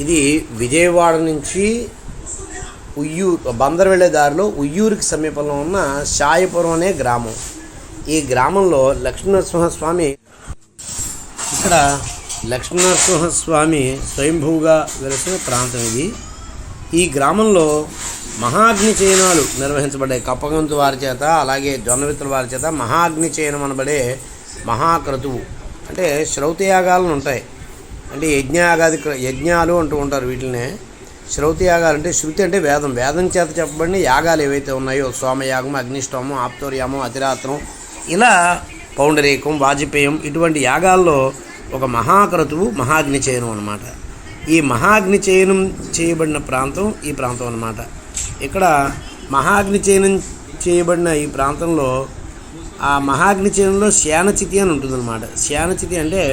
ఇది విజయవాడ నుంచి బందర్ వెళ్ళే దారిలో ఉయ్యూరుకి సమీపంలో ఉన్న షాయపురం అనే గ్రామం. ఈ గ్రామంలో లక్ష్మీనరసింహస్వామి ఇక్కడ లక్ష్మీనరసింహస్వామి స్వయంభూగా వెలిసిన ప్రాంతం ఇది. ఈ గ్రామంలో మహాగ్ని చయనాలు నిర్వహించబడ్డాయి. కప్పగంతు వారి చేత, అలాగే జొన్నవిత్తుల వారి చేత మహాగ్ని చయనం అనబడే మహాక్రతువు అంటే శ్రౌతయాగాలను ఉంటాయి. అంటే యజ్ఞాలు అంటూ ఉంటారు వీటినే. శ్రౌతయాగాలు అంటే శృతి అంటే వేదం చేత చెప్పబడిన యాగాలు ఏవైతే ఉన్నాయో సోమయాగం, అగ్నిష్టోమం, ఆప్తోర్యామం, అతిరాత్రం, ఇలా పౌండరీకం, వాజపేయం, ఇటువంటి యాగాల్లో ఒక మహాక్రతువు మహాగ్ని చయనం అన్నమాట. ఈ మహాగ్ని చయనం చేయబడిన ప్రాంతం ఈ ప్రాంతం అన్నమాట. ఇక్కడ మహాగ్ని చయనం చేయబడిన ఈ ప్రాంతంలో ఆ మహాగ్ని చయనంలో శానచితి అని ఉంటుందన్నమాట. శానచితి అంటే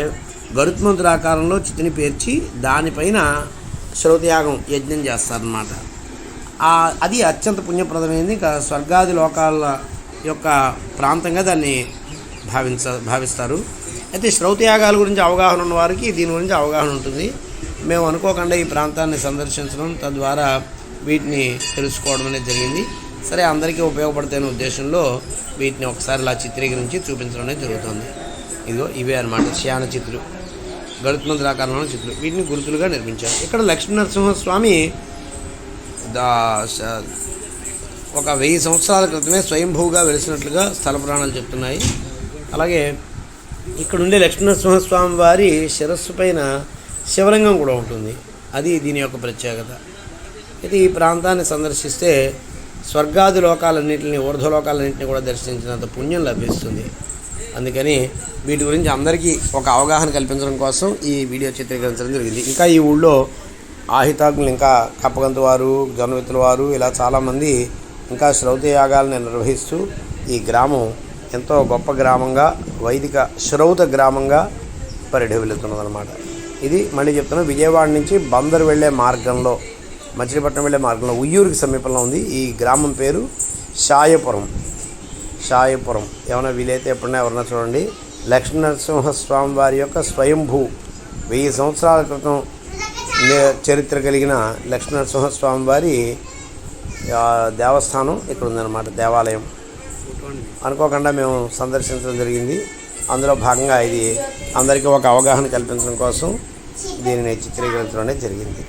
గరుత్మంతురాకారంలో చితిని పేర్చి దానిపైన శ్రౌతయాగం యజ్ఞం చేస్తారన్నమాట. అది అత్యంత పుణ్యప్రదమైనది. ఇంకా స్వర్గాది లోకాల యొక్క ప్రాంతంగా దాన్ని భావిస్తారు. అయితే శ్రౌతయాగాల గురించి అవగాహన ఉన్న వారికి దీని గురించి అవగాహన ఉంటుంది. మేము అనుకోకుండా ఈ ప్రాంతాన్ని సందర్శించడం, తద్వారా వీటిని తెలుసుకోవడం అనేది జరిగింది. సరే, అందరికీ ఉపయోగపడతాయనే ఉద్దేశంలో వీటిని ఒకసారి ఇలా చిత్రీకరించి చూపించడం అనేది జరుగుతుంది. ఇదిగో ఇవే అన్నమాట శ్యాన చిత్రులు, గరుత్మంతురాకారంలో చిత్రులు. వీటిని గుర్తులుగా నిర్మించారు. ఇక్కడ లక్ష్మీనరసింహస్వామి ఒక 1000 సంవత్సరాల క్రితమే స్వయంభూగా వెలిసినట్లుగా స్థల పురాణాలు చెప్తున్నాయి. అలాగే ఇక్కడ ఉండే లక్ష్మీనరసింహస్వామి వారి శిరస్సు పైన శివలింగం కూడా ఉంటుంది. అది దీని యొక్క ప్రత్యేకత. అయితే ఈ ప్రాంతాన్ని సందర్శిస్తే స్వర్గాది లోకాలన్నింటినీ, ఊర్ధ్వలోకాలన్నింటినీ కూడా దర్శించినంత పుణ్యం లభిస్తుంది. అందుకని వీటి గురించి అందరికీ ఒక అవగాహన కల్పించడం కోసం ఈ వీడియో చిత్రీకరించడం జరిగింది. ఇంకా ఈ ఊళ్ళో ఆహితాగ్నులు, ఇంకా కప్పగంతు వారు, జొన్నవిత్తుల వారు, ఇలా చాలామంది ఇంకా శ్రౌతయాగాలను నిర్వహిస్తూ ఈ గ్రామం ఎంతో గొప్ప గ్రామంగా, వైదిక శ్రౌత గ్రామంగా పరిఢవిల్లుతున్నదన్నమాట. ఇది మళ్ళీ చెప్తున్నాను, విజయవాడ నుంచి బందర్ వెళ్ళే మార్గంలో, మచిలీపట్నం వెళ్ళే మార్గంలో ఉయ్యూరుకి సమీపంలో ఉంది. ఈ గ్రామం పేరు షాయపురం. ఏమైనా వీలైతే ఎప్పుడైనా ఎవరన్నా చూడండి. లక్ష్మీనరసింహస్వామి వారి యొక్క స్వయంభూ 1000 సంవత్సరాల క్రితం చరిత్ర కలిగిన లక్ష్మీనరసింహస్వామి వారి దేవస్థానం ఇక్కడ ఉందన్నమాట, దేవాలయం. అనుకోకుండా మేము సందర్శించడం జరిగింది. అందులో భాగంగా ఇది అందరికీ ఒక అవగాహన కల్పించడం కోసం దీనిని చిత్రీకరించడం అనేది జరిగింది.